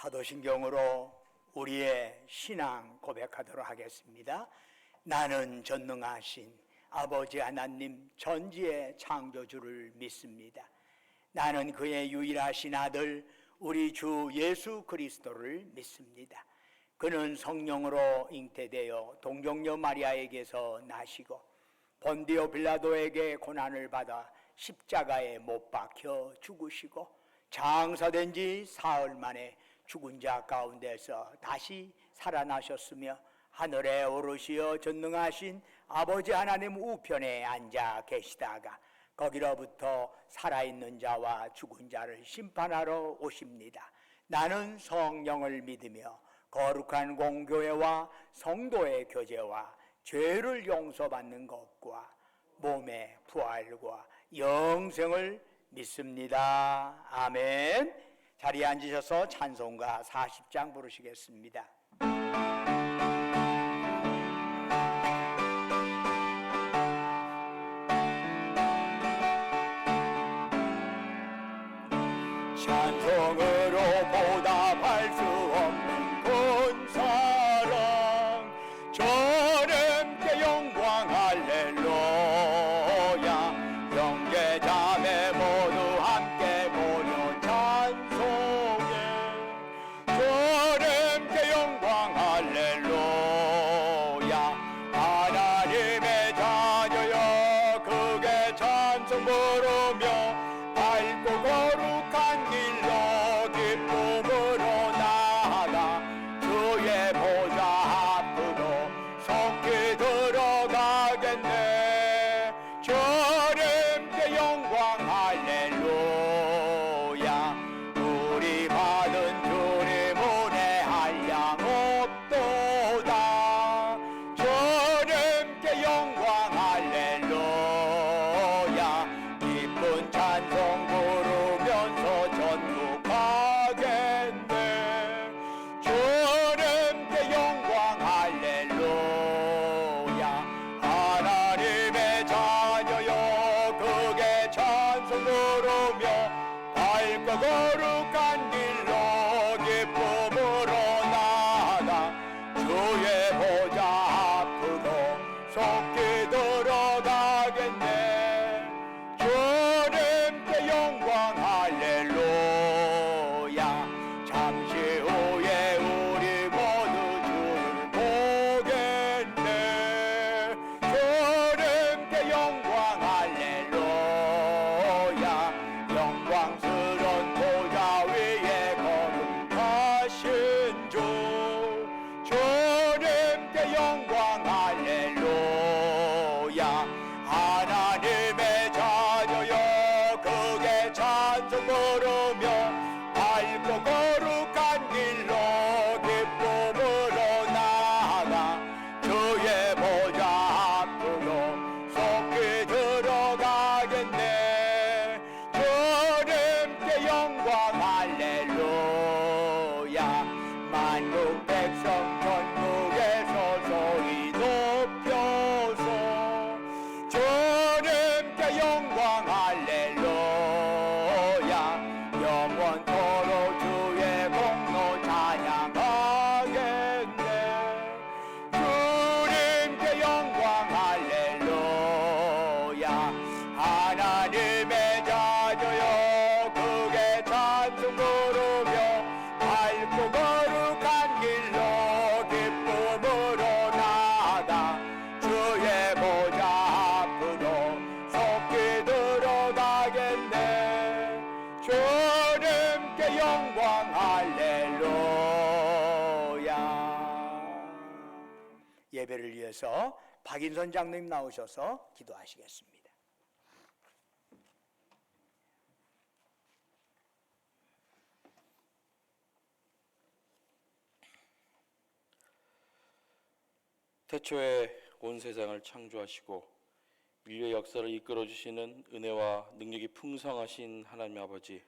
사도신경으로 우리의 신앙 고백하도록 하겠습니다. 나는 전능하신 아버지 하나님 전지의 창조주를 믿습니다. 나는 그의 유일하신 아들 우리 주 예수 그리스도를 믿습니다. 그는 성령으로 잉태되어 동정녀 마리아에게서 나시고 본디오 빌라도에게 고난을 받아 십자가에 못 박혀 죽으시고 장사된 지 사흘 만에 죽은 자 가운데서 다시 살아나셨으며 하늘에 오르시어 전능하신 아버지 하나님 우편에 앉아 계시다가 거기로부터 살아있는 자와 죽은 자를 심판하러 오십니다. 나는 성령을 믿으며 거룩한 공교회와 성도의 교제와 죄를 용서받는 것과 몸의 부활과 영생을 믿습니다. 아멘. 자리에 앉으셔서 찬송가 40장 부르시겠습니다. 찬송으로 보답할 수 없는 큰 사랑 저님께 영광 할렐루야 형제자매 모두 함께 모여 찬송해 저님께 영광 할렐루야 하나님의 자녀여 크게 찬송 부르며 밝고 거룩한 길로 기쁨으로 나아가 주의 보좌 앞으로 속히 들어가겠네 주님께 영광 할렐루야 우리 받은 주님 은혜 한량 없도다 주님께 영광 할렐루야 기쁜 찬송 부르면서 전국하겠네 주님께 영광 할렐루야 하나님의 자녀여 크게 찬송 부르며 밝고 거룩한 길로 기쁨으로 나아가 주의 보좌 앞으로 속히 들어가겠네 주님께 영광 할렐루야 잠시 후에 우리 모두 주를 보겠네 주님께 영광 할렐루야 영광스러운 보좌 위에 거룩하신 주 주님께 영광 할렐루야 하나님의 자녀여 크게 찬송 부르며 밝고 거룩한 길로 기쁨으로 나아가 주의 보좌 앞으로 속히 들어가겠네 주님께 영광 할렐루야 만국 백성 전국에서 소리 높여서 주님께 영광 할렐루야 영원토록 주의 공로 찬양하겠네 주님께 영광 할렐루야 하나님의 자녀여 크게 찬송 부르며 밝고 거룩한 길로 기쁨으로 나아가 주의 보좌 앞으로 속히 들어가겠네 주님께 영광 할렐루야. 예배를 위해서 박인선 장로님 나오셔서 기도하시겠습니다. 태초에 온 세상을 창조하시고 인류의 역사를 이끌어주시는 은혜와 능력이 풍성하신 하나님 아버지,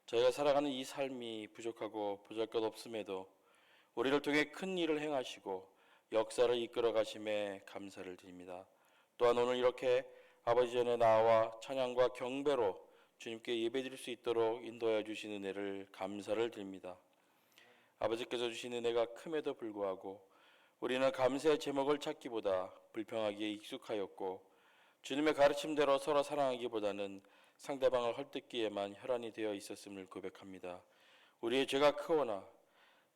저희가 살아가는 이 삶이 부족하고 보잘것없음에도 우리를 통해 큰 일을 행하시고 역사를 이끌어 가심에 감사를 드립니다. 또한 오늘 이렇게 아버지 전에 나와 찬양과 경배로 주님께 예배드릴 수 있도록 인도하여 주신 은혜를 감사를 드립니다. 아버지께서 주신 은혜가 큼에도 불구하고 우리는 감사의 제목을 찾기보다 불평하기에 익숙하였고 주님의 가르침대로 서로 사랑하기보다는 상대방을 헐뜯기에만 혈안이 되어 있었음을 고백합니다. 우리의 죄가 크오나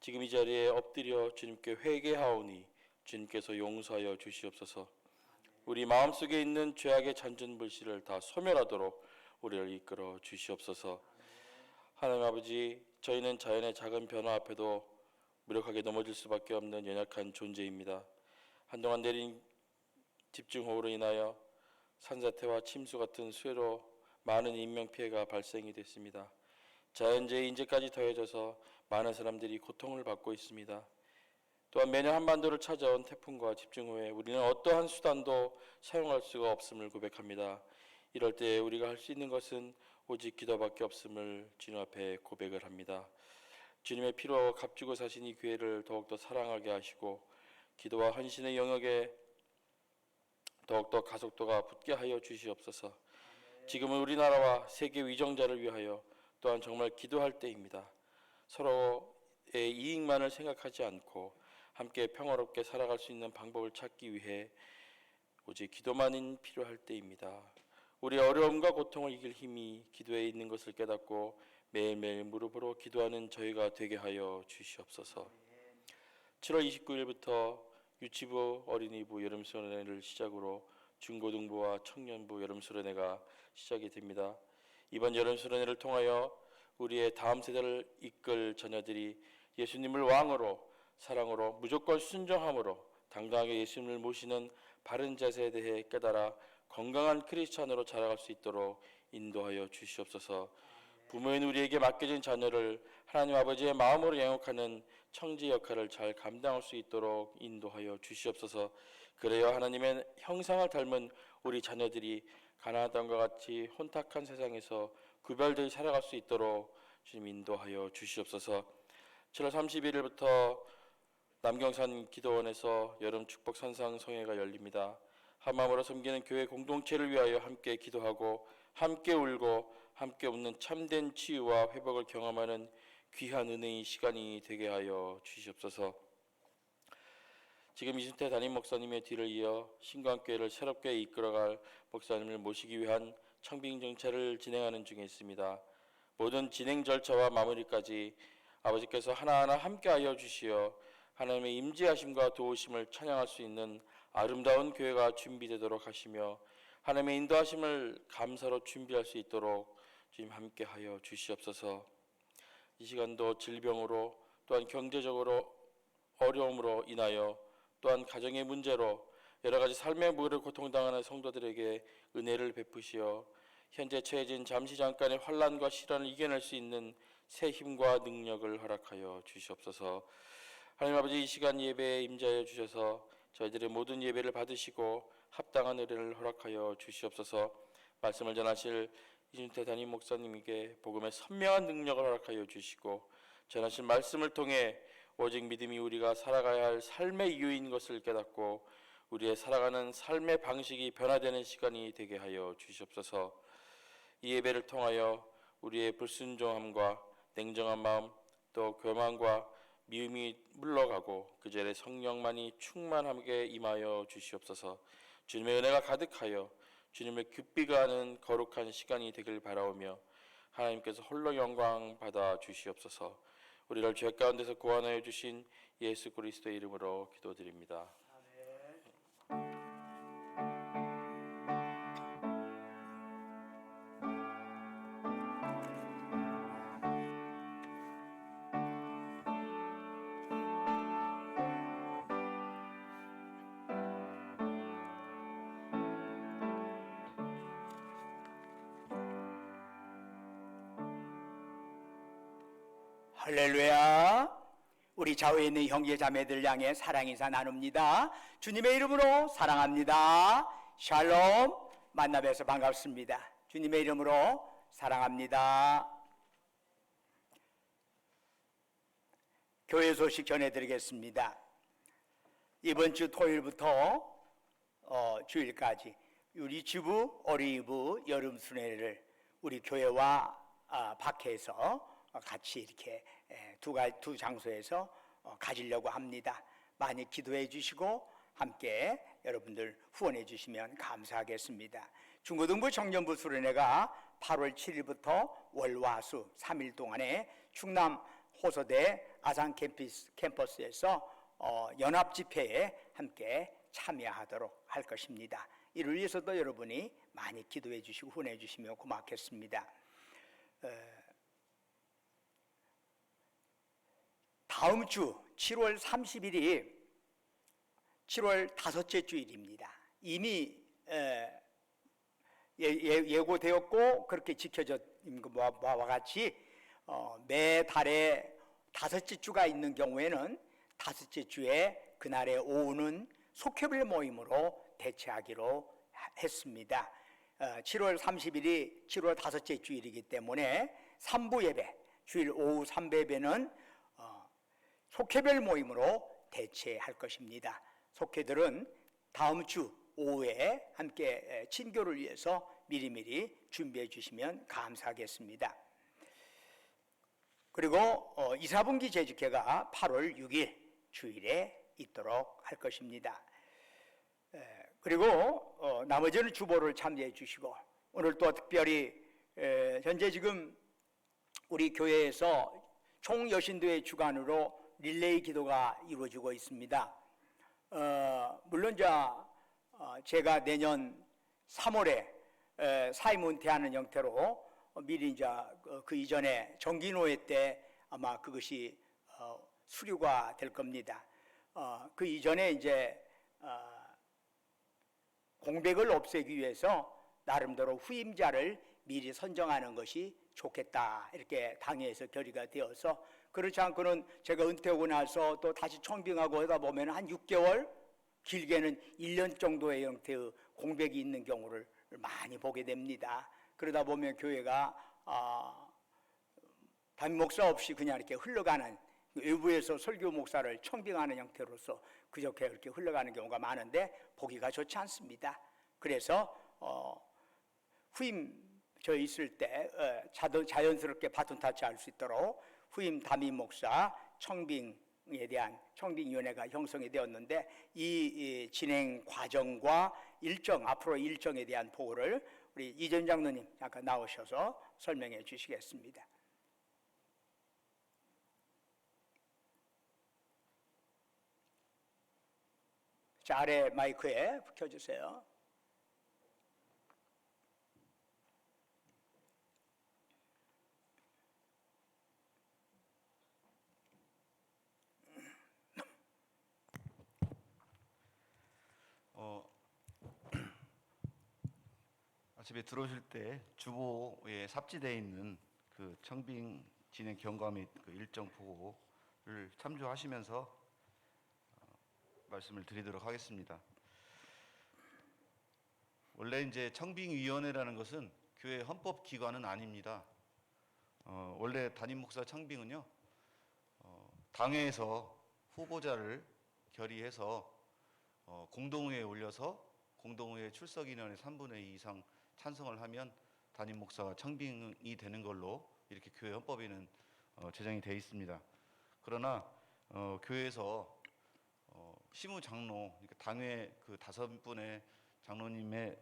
지금 이 자리에 엎드려 주님께 회개하오니 주님께서 용서하여 주시옵소서. 우리 마음속에 있는 죄악의 잔존불씨를 다 소멸하도록 우리를 이끌어 주시옵소서. 하나님 아버지, 저희는 자연의 작은 변화 앞에도 무력하게 넘어질 수밖에 없는 연약한 존재입니다. 한동안 내린 집중호우로 인하여 산사태와 침수 같은 수해로 많은 인명피해가 발생이 됐습니다. 자연재해 인재까지 더해져서 많은 사람들이 고통을 받고 있습니다. 또한 매년 한반도를 찾아온 태풍과 집중호우에 우리는 어떠한 수단도 사용할 수가 없음을 고백합니다. 이럴 때 우리가 할 수 있는 것은 오직 기도밖에 없음을 주님 앞에 고백을 합니다. 주님의 피로 값주고 사신 이 교회를 더욱더 사랑하게 하시고 기도와 헌신의 영역에 더욱더 가속도가 붙게 하여 주시옵소서. 지금은 우리나라와 세계 위정자를 위하여 또한 정말 기도할 때입니다. 서로의 이익만을 생각하지 않고 함께 평화롭게 살아갈 수 있는 방법을 찾기 위해 오직 기도만이 필요할 때입니다. 우리의 어려움과 고통을 이길 힘이 기도에 있는 것을 깨닫고 매일매일 무릎으로 기도하는 저희가 되게 하여 주시옵소서. 7월 29일부터 유치부, 어린이부 여름수련회를 시작으로 중고등부와 청년부 여름수련회가 시작이 됩니다. 이번 여름수련회를 통하여 우리의 다음 세대를 이끌 자녀들이 예수님을 왕으로, 사랑으로, 무조건 순종함으로 당당하게 예수님을 모시는 바른 자세에 대해 깨달아 건강한 크리스찬으로 자라갈 수 있도록 인도하여 주시옵소서. 부모인 우리에게 맡겨진 자녀를 하나님 아버지의 마음으로 양육하는 청지 역할을 잘 감당할 수 있도록 인도하여 주시옵소서. 그래야 하나님의 형상을 닮은 우리 자녀들이 가나안 땅과 같이 혼탁한 세상에서 구별되어 살아갈 수 있도록 주님 인도하여 주시옵소서. 7월 31일부터 남경산 기도원에서 여름 축복 산상 성회가 열립니다. 한마음으로 섬기는 교회 공동체를 위하여 함께 기도하고 함께 울고 함께 웃는 참된 치유와 회복을 경험하는 귀한 은혜의 시간이 되게 하여 주시옵소서. 지금 이순태 담임 목사님의 뒤를 이어 신광교회를 새롭게 이끌어갈 목사님을 모시기 위한 청빙 정차를 진행하는 중에 있습니다. 모든 진행 절차와 마무리까지 아버지께서 하나하나 함께하여 주시어 하나님의 임재하심과 도우심을 찬양할 수 있는 아름다운 교회가 준비되도록 하시며 하나님의 인도하심을 감사로 준비할 수 있도록 주님 함께하여 주시옵소서. 이 시간도 질병으로 또한 경제적으로 어려움으로 인하여 또한 가정의 문제로 여러 가지 삶의 무게를 고통당하는 성도들에게 은혜를 베푸시어 현재 처해진 잠시 잠깐의 환난과 시련을 이겨낼 수 있는 새 힘과 능력을 허락하여 주시옵소서. 하나님 아버지, 이 시간 예배에 임재하여 주셔서 저희들의 모든 예배를 받으시고 합당한 은혜를 허락하여 주시옵소서. 말씀을 전하실 이준태 담임 목사님에게 복음의 선명한 능력을 허락하여 주시고 전하신 말씀을 통해 오직 믿음이 우리가 살아가야 할 삶의 이유인 것을 깨닫고 우리의 살아가는 삶의 방식이 변화되는 시간이 되게 하여 주시옵소서. 이 예배를 통하여 우리의 불순종함과 냉정한 마음 또 교만과 미움이 물러가고 그 자리에 성령만이 충만하게 임하여 주시옵소서. 주님의 은혜가 가득하여 주님을 깊이 가는 거룩한 시간이 되길 바라오며 하나님께서 홀로 영광 받아 주시옵소서. 우리를 죄 가운데서 구원하여 주신 예수 그리스도의 이름으로 기도드립니다. 할렐루야. 우리 좌우에 있는 형제 자매들 향해 사랑 인사 나눕니다. 주님의 이름으로 사랑합니다. 샬롬. 만나 뵈서 반갑습니다. 주님의 이름으로 사랑합니다. 교회 소식 전해드리겠습니다. 이번 주 토요일부터 주일까지 우리 주부 어린이부 여름 순회를 우리 교회와 박해에서 같이 이렇게 두 장소에서 가지려고 합니다. 많이 기도해 주시고 함께 여러분들 후원해 주시면 감사하겠습니다. 중고등부 청년부 수련회가 8월 7일부터 월화수 3일 동안에 충남 호서대 아산 캠퍼스에서 연합 집회에 함께 참여하도록 할 것입니다. 이를 위해서도 여러분이 많이 기도해 주시고 후원해 주시면 고맙겠습니다. 다음 주 7월 30일이 7월 다섯째 주일입니다. 이미 예고되었고 그렇게 지켜진 것과 같이 매달에 다섯째 주가 있는 경우에는 다섯째 주에 그날의 오후는 속회별 모임으로 대체하기로 했습니다. 7월 30일이 7월 다섯째 주일이기 때문에 3부 예배, 주일 오후 3부 예배는 속회별 모임으로 대체할 것입니다. 속회들은 다음 주 오후에 함께 친교를 위해서 미리미리 준비해 주시면 감사하겠습니다. 그리고 2, 4분기 재직회가 8월 6일 주일에 있도록 할 것입니다. 그리고 나머지는 주보를 참여해 주시고 오늘 또 특별히 현재 지금 우리 교회에서 총여신도의 주관으로 릴레이 기도가 이루어지고 있습니다. 물론 제가 내년 3월에 사임 은퇴하는 형태로 미리 그 이전에 정기노회 때 아마 그것이 수료가 될 겁니다. 그 이전에 이제 공백을 없애기 위해서 나름대로 후임자를 미리 선정하는 것이 좋겠다 이렇게 당회에서 결의가 되어서 그렇지 않고는 제가 은퇴하고 나서 또 다시 청빙하고 하다 보면 한 6개월 길게는 1년 정도의 형태의 공백이 있는 경우를 많이 보게 됩니다. 그러다 보면 교회가 담임 목사 없이 그냥 이렇게 흘러가는 외부에서 설교 목사를 청빙하는 형태로서 그렇게 이렇게 흘러가는 경우가 많은데 보기가 좋지 않습니다. 그래서 후임 저 있을 때 자연스럽게 바톤 타치할 수 있도록 후임 담임 목사 청빙에 대한 청빙위원회가 형성이 되었는데 이 진행 과정과 앞으로 일정에 대한 보고를 우리 이전 장로님 잠깐 나오셔서 설명해 주시겠습니다. 자, 아래 마이크에 켜주세요. 아침에 들어오실 때 주보에 삽지되어 있는 그 청빙 진행 경과 및 그 일정 보고를 참조하시면서 말씀을 드리도록 하겠습니다. 원래 이제 청빙위원회라는 것은 교회 헌법 기관은 아닙니다. 원래 담임 목사 청빙은요 당회에서 후보자를 결의해서 공동회의에 올려서 공동회의 출석 인원의 3분의 2 이상 찬성을 하면 담임 목사가 청빙이 되는 걸로 이렇게 교회 헌법에는 제정이 되어 있습니다. 그러나 교회에서 시무 장로, 그러니까 당회 그 5분의 장로님의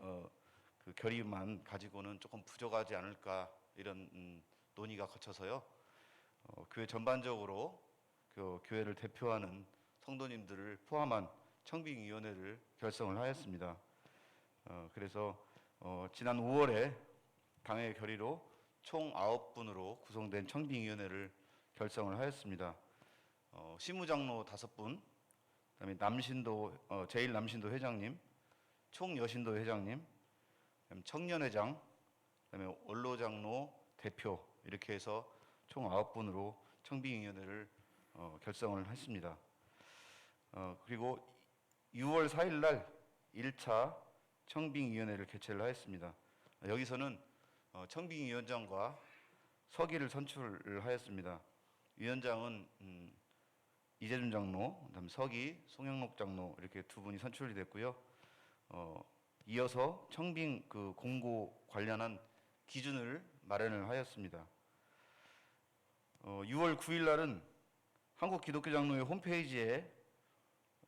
그 결의만 가지고는 조금 부족하지 않을까 이런 논의가 거쳐서요. 교회 전반적으로 그 교회를 대표하는 성도님들을 포함한 청빙위원회를 결성을 하였습니다. 그래서 지난 5월에 당회 결의로 총 9분으로 구성된 청빙위원회를 결성을 하였습니다. 시무장로 5분, 그다음에 남신도 제1남신도 회장님, 총여신도 회장님, 청년회장, 그다음에 원로장로 대표 이렇게 해서 총 9분으로 청빙위원회를 결성을 했습니다. 그리고 6월 4일 날 1차 청빙위원회를 개최를 하였습니다. 여기서는 청빙위원장과 서기를 선출을 하였습니다. 위원장은 이재준 장로, 그다음 서기 송영록 장로 이렇게 2분이 선출이 됐고요. 이어서 청빙 그 공고 관련한 기준을 마련을 하였습니다. 6월 9일 날은 한국기독교장로회 홈페이지에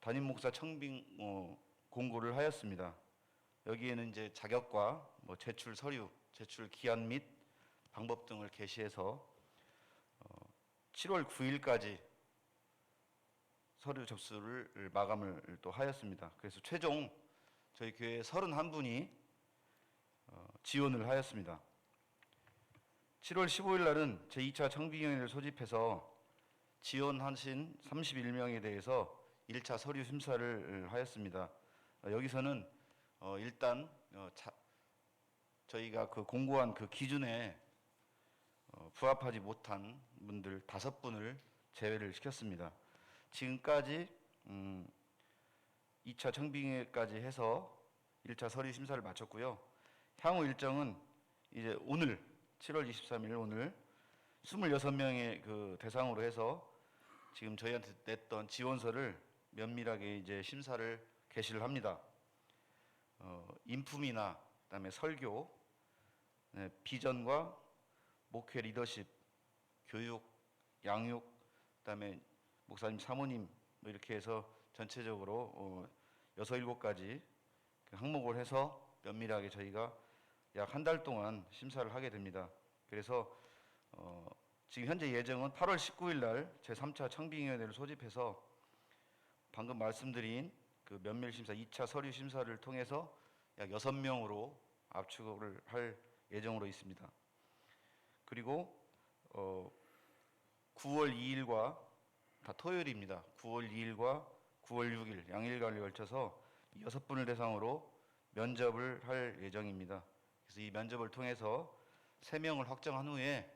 담임 목사 청빙 공고를 하였습니다. 여기에는 이제 자격과 제출 서류, 제출 기한 및 방법 등을 게시해서 7월 9일까지 서류 접수를 마감을 또 하였습니다. 그래서 최종 저희 교회 31분이 지원을 하였습니다. 7월 15일 날은 제2차 청빙위원회를 소집해서 지원하신 31명에 대해서 1차 서류 심사를 하였습니다. 여기서는 일단 저희가 그 공고한 그 기준에 부합하지 못한 분들 5분을 제외를 시켰습니다. 지금까지 2차 청빙회까지 해서 1차 서류 심사를 마쳤고요. 향후 일정은 이제 오늘 7월 23일 오늘 26명의 그 대상으로 해서 지금 저희한테 냈던 지원서를 면밀하게 이제 심사를 개시를 합니다. 인품이나 그다음에 설교, 비전과 목회 리더십, 교육, 양육, 그다음에 목사님, 사모님 이렇게 해서 전체적으로 6, 7가지 항목을 해서 면밀하게 저희가 약 한 달 동안 심사를 하게 됩니다. 그래서 지금 현재 예정은 8월 19일 날 제3차 청빙위원회를 소집해서 방금 말씀드린 그 면밀 심사 2차 서류 심사를 통해서 약 6명으로 압축을 할 예정으로 있습니다. 그리고 9월 2일과 다 토요일입니다. 9월 2일과 9월 6일 양일간을 걸쳐서 6분을 대상으로 면접을 할 예정입니다. 그래서 이 면접을 통해서 3명을 확정한 후에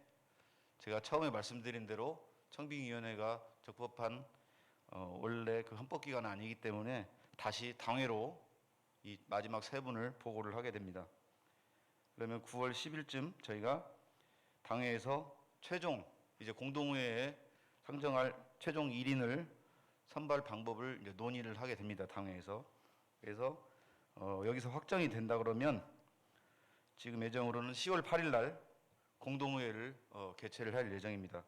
제가 처음에 말씀드린 대로 청빙위원회가 적법한 원래 그 헌법기관은 아니기 때문에 다시 당회로 이 마지막 3분을 보고를 하게 됩니다. 그러면 9월 10일쯤 저희가 당회에서 최종 이제 공동회에 상정할 최종 1인을 선발 방법을 이제 논의를 하게 됩니다. 당회에서. 그래서 여기서 확정이 된다 그러면 지금 예정으로는 10월 8일 날 공동회의를 개최를 할 예정입니다.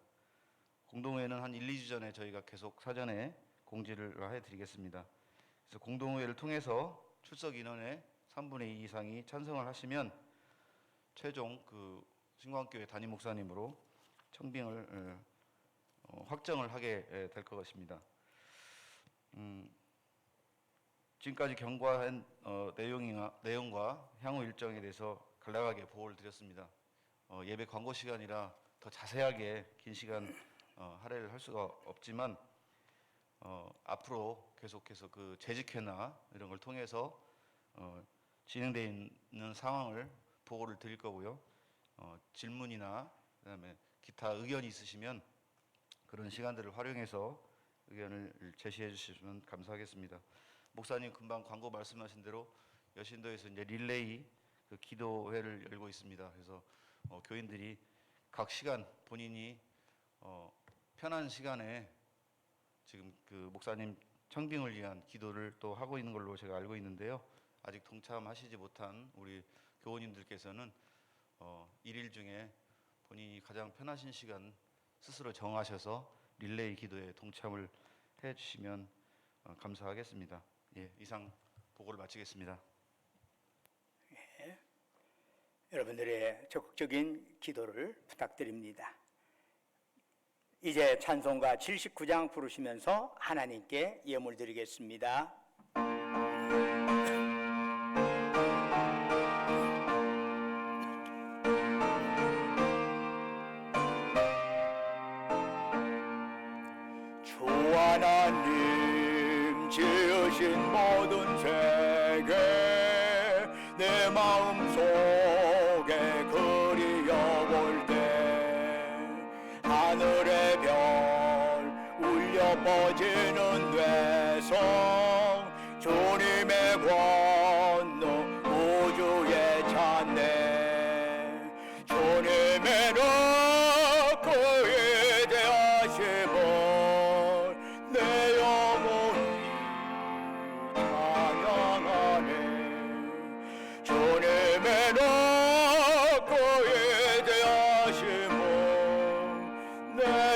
공동회의는 한 1, 2주 전에 저희가 계속 사전에 공지를 해드리겠습니다. 그래서 공동회의를 통해서 출석 인원의 3분의 2 이상이 찬성을 하시면 최종 그 신광교회 담임 목사님으로 청빙을 확정을 하게 될 것입니다. 지금까지 경과한 내용과 향후 일정에 대해서 간략하게 보고를 드렸습니다. 예배 광고 시간이라 더 자세하게 긴 시간 할애를 할 수가 없지만 앞으로 계속해서 그 재직회나 이런 걸 통해서 진행되어 있는 상황을 보고를 드릴 거고요. 질문이나 그다음에 기타 의견이 있으시면 그런 시간들을 활용해서 의견을 제시해 주시면 감사하겠습니다. 목사님 금방 광고 말씀하신 대로 여신도에서 이제 릴레이 그 기도회를 열고 있습니다. 그래서 교인들이 각 시간 본인이 편한 시간에 지금 그 목사님 청빙을 위한 기도를 또 하고 있는 걸로 제가 알고 있는데요. 아직 동참하시지 못한 우리 교우님들께서는 일일 중에 본인이 가장 편하신 시간 스스로 정하셔서 릴레이 기도에 동참을 해주시면 감사하겠습니다. 예, 이상 보고를 마치겠습니다. 여러분들의 적극적인 기도를 부탁드립니다. 이제 찬송가 79장 부르시면서 하나님께 예물 드리겠습니다. 주 하나님 지으신 모든 세계 내 마음속에 그리워볼 때 하늘의 별 울려 퍼지는 뇌성 주님의 권능 우주에 찬네 주님의 높고 위대하심을 내 영혼이 찬양하네 주님의 높고 위대하심을 내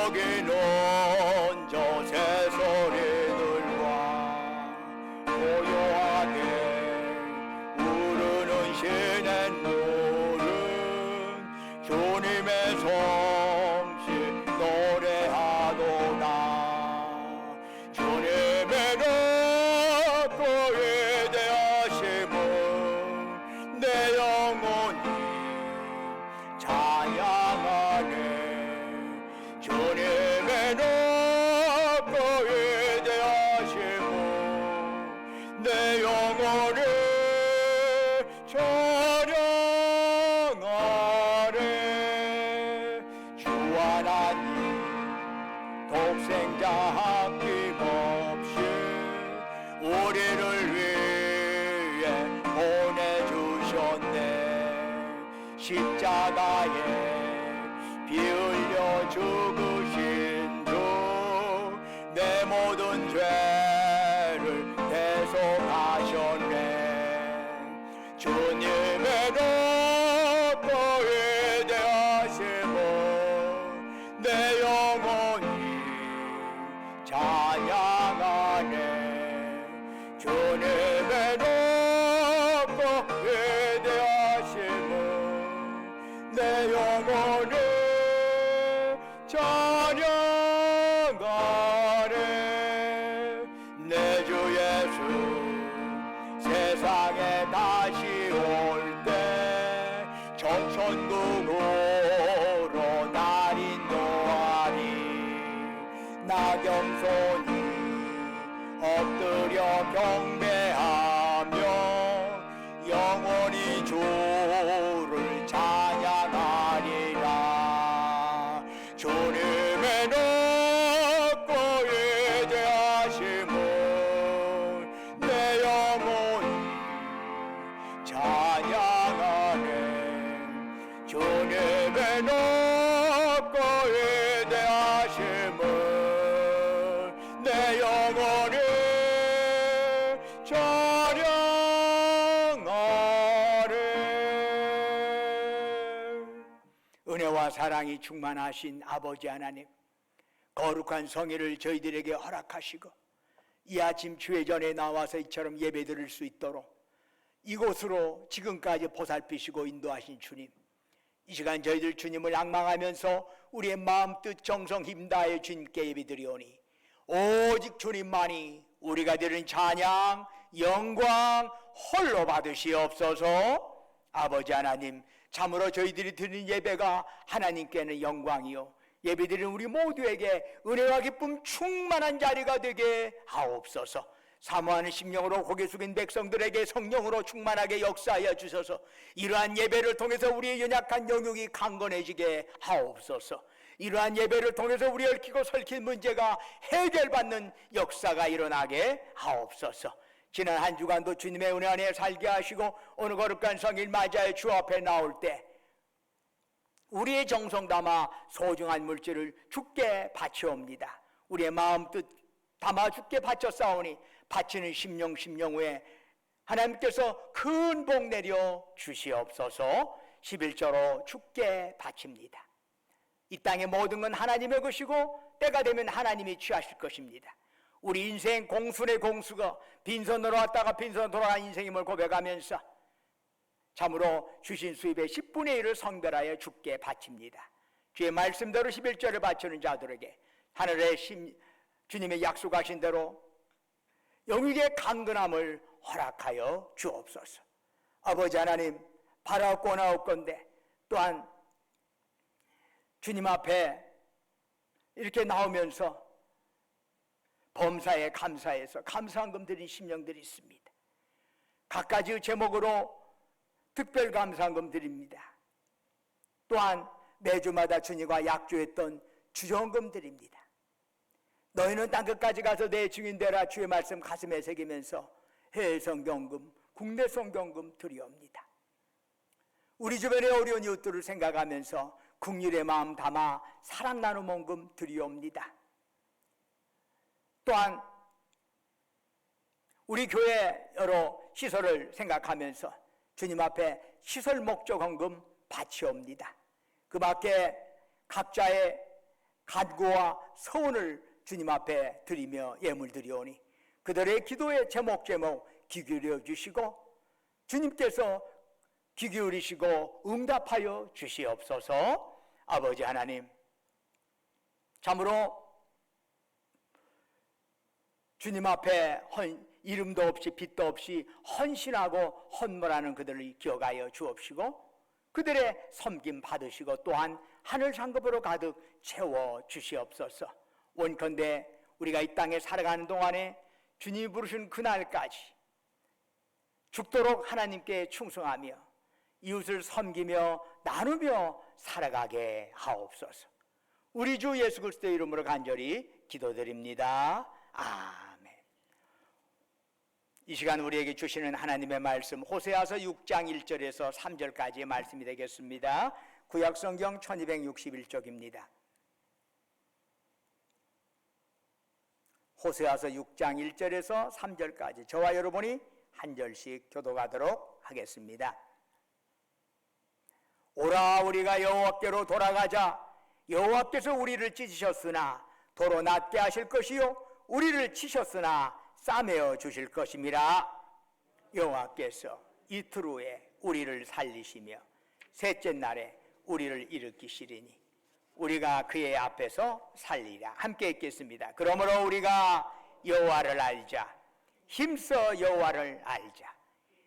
여기는 저 새소리들과 고요하게 우르는 시냇물은 주님의 성실 노래하도다. 주님의 높고 위대하심을 내 영혼이 찬양하네. 주님의 높고 위대하심을 내 영혼이 찬양하네. 주 하나님 독생자 아낌없이 우리를 위해 보내주셨네. 십자가에 피 흘려 죽으신 주 내 모든 죄를 대속하셨네. 주님의 높고 위대하심을 내 영혼이 찬양하네. 주님의 높고 위대하심을 내 영혼이 찬양하네. 내 주 예수 세상에 다시 올 때 천천국으로 날 인도하리. 나 겸손히 엎드려 경배하며 영원히 주를 찬양하리라. 주님의 높고 위대하심을 내 영혼이 찬양하네. 주님의 높고 위대하심을 내 영혼이 찬양하네. 은혜와 사랑이 충만하신 아버지 하나님, 거룩한 성회를 저희들에게 허락하시고 이 아침 주회전에 나와서 이처럼 예배드릴 수 있도록 이곳으로 지금까지 보살피시고 인도하신 주님, 이 시간 저희들 주님을 앙망하면서 우리의 마음 뜻 정성 힘 다해 주님께 예배드리오니 오직 주님만이 우리가 드리는 찬양 영광 홀로 받으시옵소서. 아버지 하나님, 참으로 저희들이 드리는 예배가 하나님께는 영광이요 예배드리는 우리 모두에게 은혜와 기쁨 충만한 자리가 되게 하옵소서. 사모하는 심령으로 고개 숙인 백성들에게 성령으로 충만하게 역사하여 주셔서 이러한 예배를 통해서 우리의 연약한 영역이 강건해지게 하옵소서. 이러한 예배를 통해서 우리 얽히고 설킨 문제가 해결받는 역사가 일어나게 하옵소서. 지난 한 주간도 주님의 은혜 안에 살게 하시고 오늘 거룩한 성일 맞이하여 주 앞에 나올 때 우리의 정성 담아 소중한 물질을 주께 바치옵니다. 우리의 마음 뜻 담아 주께 바쳤사오니 바치는 심령 후에 하나님께서 큰 복 내려 주시옵소서. 11조로 주께 바칩니다. 이 땅의 모든 건 하나님의 것이고 때가 되면 하나님이 취하실 것입니다. 우리 인생 공순의 공수가 빈손으로 왔다가 빈손으로 돌아간 인생임을 고백하면서 참으로 주신 수입의 10분의 1을 성별하여 주께 바칩니다. 주의 말씀대로 11조를 바치는 자들에게 하늘의 주님의 약속하신 대로 영육의 강건함을 허락하여 주옵소서. 아버지 하나님, 바라옵고 나옵건대 또한 주님 앞에 이렇게 나오면서 범사에 감사해서 감사한금 드린 심령들이 있습니다. 각가지 제목으로 특별 감사한금 드립니다. 또한 매주마다 주님과 약조했던 주정금 드립니다. 너희는 땅끝까지 가서 내 증인 되라 주의 말씀 가슴에 새기면서 해외 성경금, 국내 성경금 드리옵니다. 우리 주변의 어려운 이웃들을 생각하면서 국률의 마음 담아 사랑 나눔 헌금 드리옵니다. 또한 우리 교회 여러 시설을 생각하면서 주님 앞에 시설 목적 헌금 바치옵니다. 그 밖에 각자의 간구와 서원을 주님 앞에 드리며 예물 드리오니 그들의 기도의 제목 귀 기울여 주시고 주님께서 귀 기울이시고 응답하여 주시옵소서. 아버지 하나님, 참으로 주님 앞에 이름도 없이 빛도 없이 헌신하고 헌물하는 그들을 기억하여 주옵시고 그들의 섬김 받으시고 또한 하늘 상급으로 가득 채워 주시옵소서. 원컨대 우리가 이 땅에 살아가는 동안에 주님이 부르신 그날까지 죽도록 하나님께 충성하며 이웃을 섬기며 나누며 살아가게 하옵소서. 우리 주 예수 그리스도의 이름으로 간절히 기도드립니다. 아멘. 이 시간 우리에게 주시는 하나님의 말씀 호세아서 6장 1절에서 3절까지의 말씀이 되겠습니다. 구약성경 1261쪽입니다. 호세아서 6장 1절에서 3절까지 저와 여러분이 한 절씩 교독하도록 하겠습니다. 오라 우리가 여호와께로 돌아가자. 여호와께서 우리를 찢으셨으나 도로 낫게 하실 것이요 우리를 치셨으나 싸매어 주실 것임이라. 여호와께서 이틀 후에 우리를 살리시며 셋째 날에 우리를 일으키시리니 우리가 그의 앞에서 살리라. 함께 읽겠습니다. 그러므로 우리가 여호와를 알자. 힘써 여호와를 알자.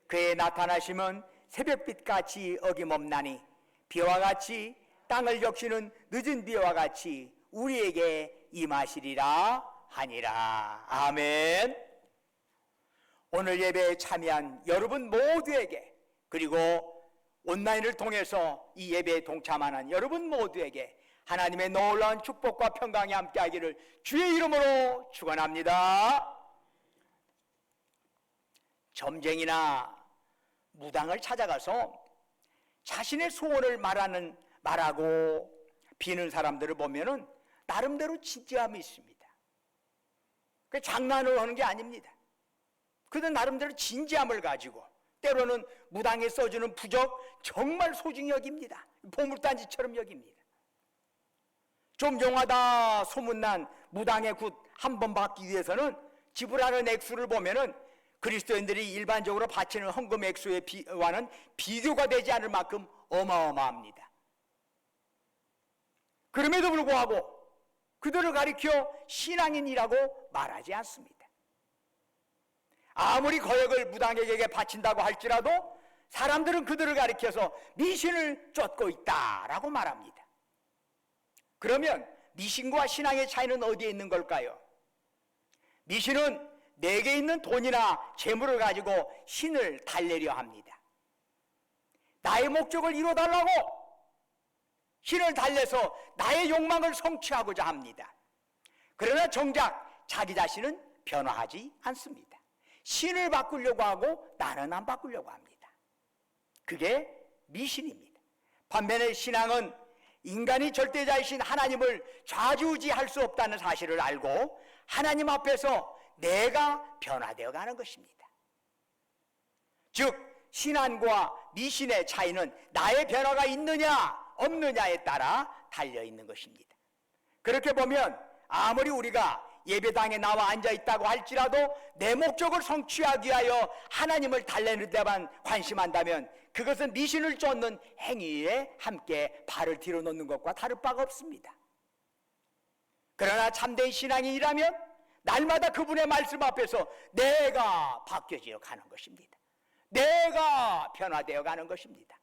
그의 나타나심은 새벽빛같이 어김없나니 비와 같이 땅을 적시는 늦은 비와 같이 우리에게 임하시리라 하니라. 아멘. 오늘 예배에 참여한 여러분 모두에게 그리고 온라인을 통해서 이 예배에 동참하는 여러분 모두에게 하나님의 놀라운 축복과 평강이 함께하기를 주의 이름으로 축원합니다. 점쟁이나 무당을 찾아가서 자신의 소원을 말하고 비는 사람들을 보면은 나름대로 진지함이 있습니다. 그 장난을 하는 게 아닙니다. 그들 나름대로 진지함을 가지고 때로는 무당에 써주는 부적 정말 소중히 여깁니다. 보물단지처럼 여깁니다. 좀 용하다 소문난 무당의 굿 한 번 받기 위해서는 지불하는 액수를 보면은 그리스도인들이 일반적으로 바치는 헌금 액수와는 비교가 되지 않을 만큼 어마어마합니다. 그럼에도 불구하고 그들을 가리켜 신앙인이라고 말하지 않습니다. 아무리 거역을 무당에게 바친다고 할지라도 사람들은 그들을 가리켜서 미신을 쫓고 있다라고 말합니다. 그러면 미신과 신앙의 차이는 어디에 있는 걸까요? 미신은 내게 있는 돈이나 재물을 가지고 신을 달래려 합니다. 나의 목적을 이뤄달라고 신을 달래서 나의 욕망을 성취하고자 합니다. 그러나 정작 자기 자신은 변화하지 않습니다. 신을 바꾸려고 하고 나는 안 바꾸려고 합니다. 그게 미신입니다. 반면에 신앙은 인간이 절대자이신 하나님을 좌지우지할 수 없다는 사실을 알고 하나님 앞에서 내가 변화되어 가는 것입니다. 즉 신앙과 미신의 차이는 나의 변화가 있느냐 없느냐에 따라 달려있는 것입니다. 그렇게 보면 아무리 우리가 예배당에 나와 앉아있다고 할지라도 내 목적을 성취하기 위하여 하나님을 달래는 데만 관심한다면 그것은 미신을 쫓는 행위에 함께 발을 뒤로 놓는 것과 다를 바가 없습니다. 그러나 참된 신앙인이라면 날마다 그분의 말씀 앞에서 내가 바뀌어져 가는 것입니다. 내가 변화되어 가는 것입니다.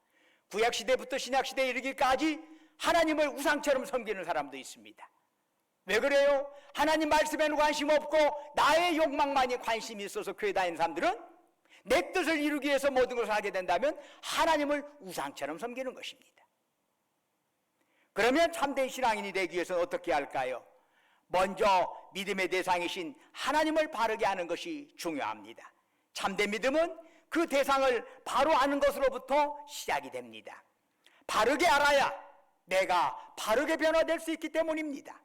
구약시대부터 신약시대에 이르기까지 하나님을 우상처럼 섬기는 사람도 있습니다. 왜 그래요? 하나님 말씀에는 관심 없고 나의 욕망만이 관심이 있어서 교회 다니는 사람들은 내 뜻을 이루기 위해서 모든 것을 하게 된다면 하나님을 우상처럼 섬기는 것입니다. 그러면 참된 신앙인이 되기 위해서는 어떻게 할까요? 먼저 믿음의 대상이신 하나님을 바르게 아는 것이 중요합니다. 참된 믿음은 그 대상을 바로 아는 것으로부터 시작이 됩니다. 바르게 알아야 내가 바르게 변화될 수 있기 때문입니다.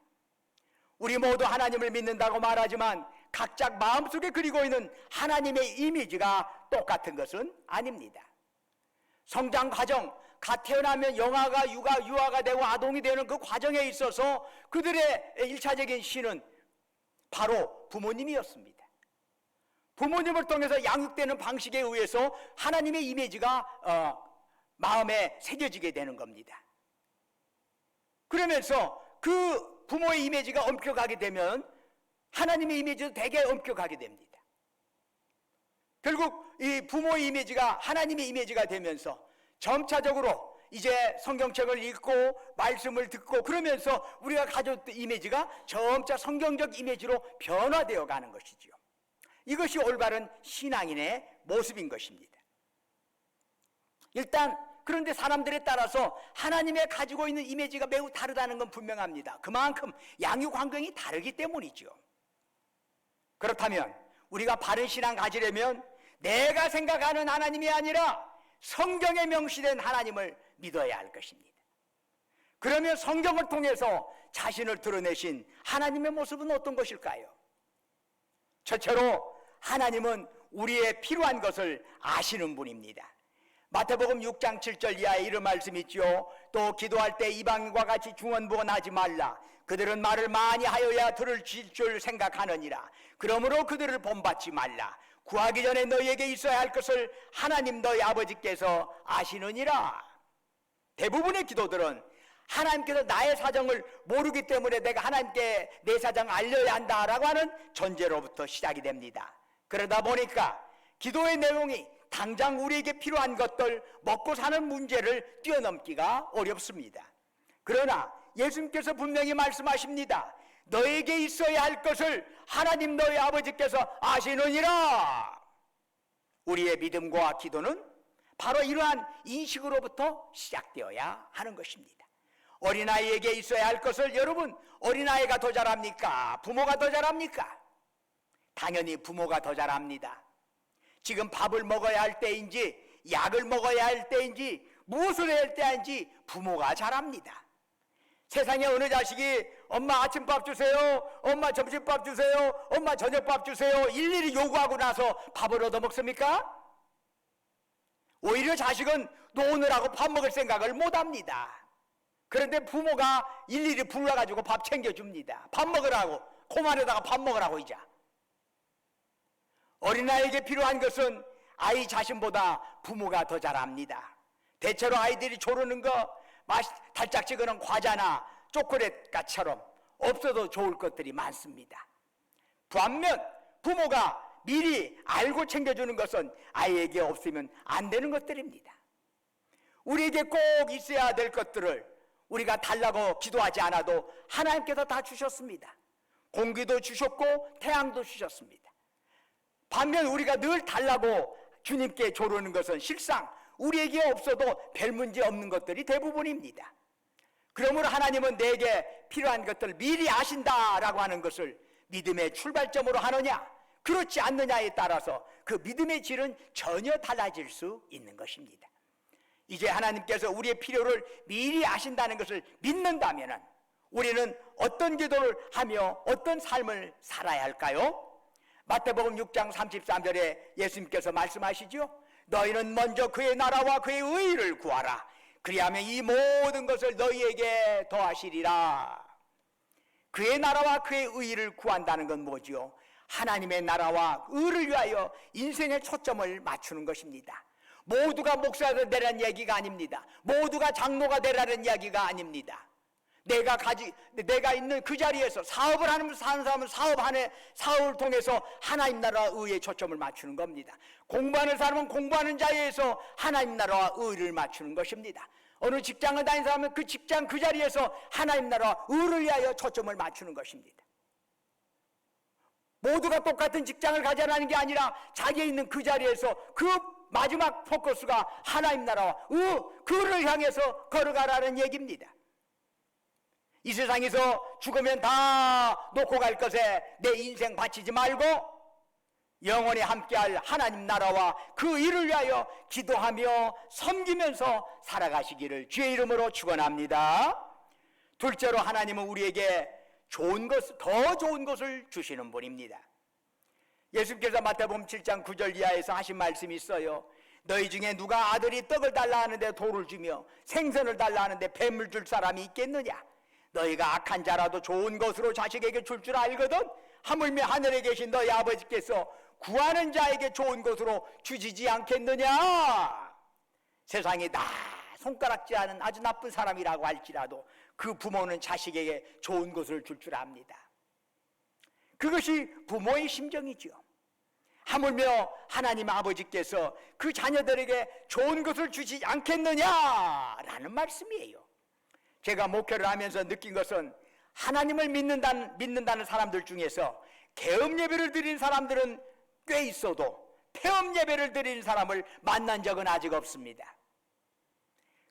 우리 모두 하나님을 믿는다고 말하지만 각자 마음속에 그리고 있는 하나님의 이미지가 똑같은 것은 아닙니다. 성장 과정, 갓 태어나면 영아가 유아가 되고 아동이 되는 그 과정에 있어서 그들의 일차적인 신은 바로 부모님이었습니다. 부모님을 통해서 양육되는 방식에 의해서 하나님의 이미지가 마음에 새겨지게 되는 겁니다. 그러면서 그 부모의 이미지가 엄격하게 되면 하나님의 이미지도 되게 엄격하게 됩니다. 결국 이 부모의 이미지가 하나님의 이미지가 되면서 점차적으로 이제 성경책을 읽고 말씀을 듣고 그러면서 우리가 가졌던 이미지가 점차 성경적 이미지로 변화되어 가는 것이지요. 이것이 올바른 신앙인의 모습인 것입니다. 일단 그런데 사람들에 따라서 하나님의 가지고 있는 이미지가 매우 다르다는 건 분명합니다. 그만큼 양육 환경이 다르기 때문이죠. 그렇다면 우리가 바른 신앙 가지려면 내가 생각하는 하나님이 아니라 성경에 명시된 하나님을 믿어야 할 것입니다. 그러면 성경을 통해서 자신을 드러내신 하나님의 모습은 어떤 것일까요? 첫째로 하나님은 우리의 필요한 것을 아시는 분입니다. 마태복음 6장 7절 이하에 이런 말씀이 있죠. 또 기도할 때 이방인과 같이 중언부언하지 말라. 그들은 말을 많이 하여야 들을 줄 생각하느니라. 그러므로 그들을 본받지 말라. 구하기 전에 너희에게 있어야 할 것을 하나님 너희 아버지께서 아시느니라. 대부분의 기도들은 하나님께서 나의 사정을 모르기 때문에 내가 하나님께 내 사정 알려야 한다라고 하는 전제로부터 시작이 됩니다. 그러다 보니까 기도의 내용이 당장 우리에게 필요한 것들, 먹고 사는 문제를 뛰어넘기가 어렵습니다. 그러나 예수님께서 분명히 말씀하십니다. 너에게 있어야 할 것을 하나님 너희 아버지께서 아시느니라. 우리의 믿음과 기도는 바로 이러한 인식으로부터 시작되어야 하는 것입니다. 어린아이에게 있어야 할 것을 여러분, 어린아이가 더 잘합니까? 부모가 더 잘합니까? 당연히 부모가 더 잘합니다. 지금 밥을 먹어야 할 때인지 약을 먹어야 할 때인지 무엇을 해야 할 때인지 부모가 잘합니다. 세상에 어느 자식이 엄마 아침밥 주세요, 엄마 점심밥 주세요, 엄마 저녁밥 주세요 일일이 요구하고 나서 밥을 얻어 먹습니까? 오히려 자식은 노느라고 밥 먹을 생각을 못합니다. 그런데 부모가 일일이 불러가지고 밥 챙겨줍니다. 밥 먹으라고, 코 안에다가 밥 먹으라고 이자. 어린아이에게 필요한 것은 아이 자신보다 부모가 더 잘합니다. 대체로 아이들이 조르는 거 달짝지근한 과자나 초콜릿처럼 없어도 좋을 것들이 많습니다. 반면 부모가 미리 알고 챙겨주는 것은 아이에게 없으면 안 되는 것들입니다. 우리에게 꼭 있어야 될 것들을 우리가 달라고 기도하지 않아도 하나님께서 다 주셨습니다. 공기도 주셨고 태양도 주셨습니다. 반면 우리가 늘 달라고 주님께 조르는 것은 실상 우리에게 없어도 별 문제 없는 것들이 대부분입니다. 그러므로 하나님은 내게 필요한 것들을 미리 아신다라고 하는 것을 믿음의 출발점으로 하느냐 그렇지 않느냐에 따라서 그 믿음의 질은 전혀 달라질 수 있는 것입니다. 이제 하나님께서 우리의 필요를 미리 아신다는 것을 믿는다면 우리는 어떤 기도를 하며 어떤 삶을 살아야 할까요? 마태복음 6장 33절에 예수님께서 말씀하시죠. 너희는 먼저 그의 나라와 그의 의를 구하라. 그리하면 이 모든 것을 너희에게 더하시리라. 그의 나라와 그의 의를 구한다는 건 뭐죠? 하나님의 나라와 의를 위하여 인생의 초점을 맞추는 것입니다. 모두가 목사가 되라는 얘기가 아닙니다. 모두가 장로가 되라는 이야기가 아닙니다. 내가 있는 그 자리에서 사업을 하면서 사는 사람은 사업을 통해서 하나님 나라와 의에 초점을 맞추는 겁니다. 공부하는 사람은 공부하는 자리에서 하나님 나라와 의를 맞추는 것입니다. 어느 직장을 다니는 사람은 그 직장 그 자리에서 하나님 나라와 의를 위하여 초점을 맞추는 것입니다. 모두가 똑같은 직장을 가져라는 게 아니라 자기에 있는 그 자리에서 그 마지막 포커스가 하나님 나라와 그를 향해서 걸어가라는 얘기입니다. 이 세상에서 죽으면 다 놓고 갈 것에 내 인생 바치지 말고 영원히 함께할 하나님 나라와 그 일을 위하여 기도하며 섬기면서 살아가시기를 주의 이름으로 축원합니다. 둘째로 하나님은 우리에게 더 좋은 것을 주시는 분입니다. 예수님께서 마태복음 7장 9절 이하에서 하신 말씀이 있어요. 너희 중에 누가 아들이 떡을 달라 하는데 돌을 주며 생선을 달라 하는데 뱀을 줄 사람이 있겠느냐? 너희가 악한 자라도 좋은 것으로 자식에게 줄 줄 알거든. 하물며 하늘에 계신 너희 아버지께서 구하는 자에게 좋은 것으로 주시지 않겠느냐? 세상에 다 손가락질하는 아주 나쁜 사람이라고 할지라도 그 부모는 자식에게 좋은 것을 줄 줄 압니다. 그것이 부모의 심정이죠. 하물며 하나님 아버지께서 그 자녀들에게 좋은 것을 주시지 않겠느냐라는 말씀이에요. 제가 목회를 하면서 느낀 것은 하나님을 믿는다는 사람들 중에서 계엄 예배를 드리는 사람들은 꽤 있어도 폐업 예배를 드리는 사람을 만난 적은 아직 없습니다.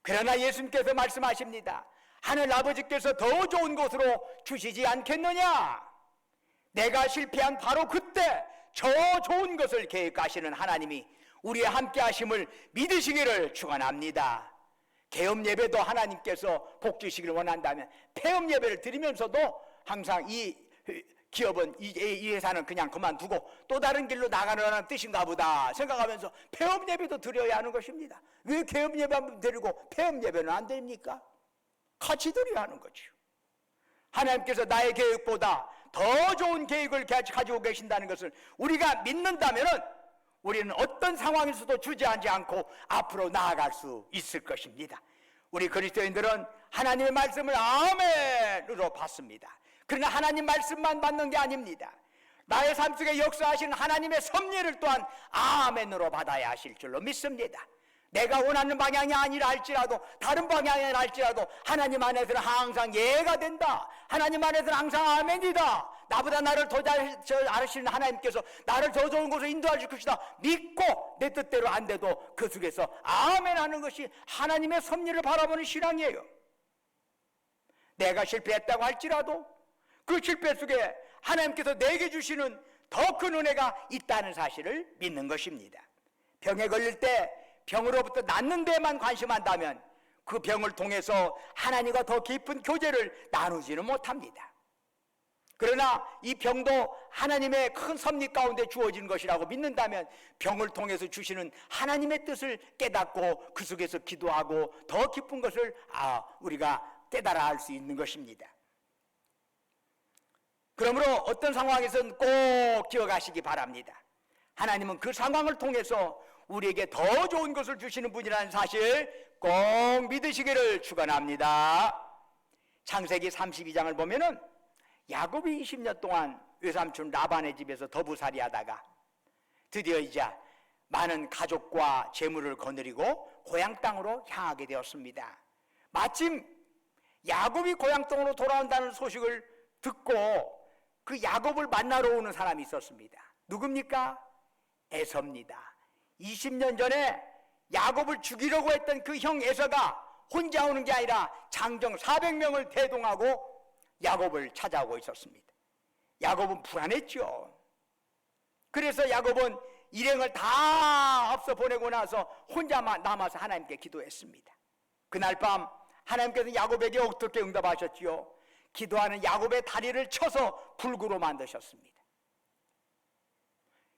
그러나 예수님께서 말씀하십니다. 하늘 아버지께서 더 좋은 곳으로 주시지 않겠느냐? 내가 실패한 바로 그때 저 좋은 것을 계획하시는 하나님이 우리의 함께 하심을 믿으시기를 축원합니다. 계엄 예배도 하나님께서 복 주시기를 원한다면 폐업 예배를 드리면서도 항상 이 기업은 이 회사는 그냥 그만두고 또 다른 길로 나가려는 뜻인가 보다 생각하면서 폐업 예배도 드려야 하는 것입니다. 왜 계엄 예배만 드리고 폐업 예배는 안 됩니까? 같이 드려야 하는 거죠. 하나님께서 나의 계획보다 더 좋은 계획을 가지고 계신다는 것을 우리가 믿는다면 우리는 어떤 상황에서도 주저하지 않고 앞으로 나아갈 수 있을 것입니다. 우리 그리스도인들은 하나님의 말씀을 아멘으로 받습니다. 그러나 하나님 말씀만 받는 게 아닙니다. 나의 삶 속에 역사하시는 하나님의 섭리를 또한 아멘으로 받아야 하실 줄로 믿습니다. 내가 원하는 방향이 아니라 할지라도 다른 방향이라 할지라도 하나님 안에서는 항상 예가 된다. 하나님 안에서는 항상 아멘이다. 나보다 나를 더 잘 아시는 하나님께서 나를 더 좋은 곳으로 인도하실 것이다. 믿고 내 뜻대로 안 돼도 그 속에서 아멘 하는 것이 하나님의 섭리를 바라보는 신앙이에요. 내가 실패했다고 할지라도 그 실패 속에 하나님께서 내게 주시는 더 큰 은혜가 있다는 사실을 믿는 것입니다. 병에 걸릴 때 병으로부터 낫는 데만 관심한다면 그 병을 통해서 하나님과 더 깊은 교제를 나누지는 못합니다. 그러나 이 병도 하나님의 큰 섭리 가운데 주어진 것이라고 믿는다면 병을 통해서 주시는 하나님의 뜻을 깨닫고 그 속에서 기도하고 더 깊은 것을 우리가 깨달아 알 수 있는 것입니다. 그러므로 어떤 상황에서는 꼭 기억하시기 바랍니다. 하나님은 그 상황을 통해서 우리에게 더 좋은 것을 주시는 분이라는 사실 꼭 믿으시기를 축원합니다. 창세기 32장을 보면은 야곱이 20년 동안 외삼촌 라반의 집에서 더부살이 하다가 드디어 이제 많은 가족과 재물을 거느리고 고향 땅으로 향하게 되었습니다. 마침 야곱이 고향 땅으로 돌아온다는 소식을 듣고 그 야곱을 만나러 오는 사람이 있었습니다. 누굽니까? 에서입니다. 20년 전에 야곱을 죽이려고 했던 그 형 에서가 혼자 오는 게 아니라 장정 400명을 대동하고 야곱을 찾아오고 있었습니다. 야곱은 불안했죠. 그래서 야곱은 일행을 다 앞서 보내고 나서 혼자만 남아서 하나님께 기도했습니다. 그날 밤 하나님께서 야곱에게 어떻게 응답하셨지요? 기도하는 야곱의 다리를 쳐서 불구로 만드셨습니다.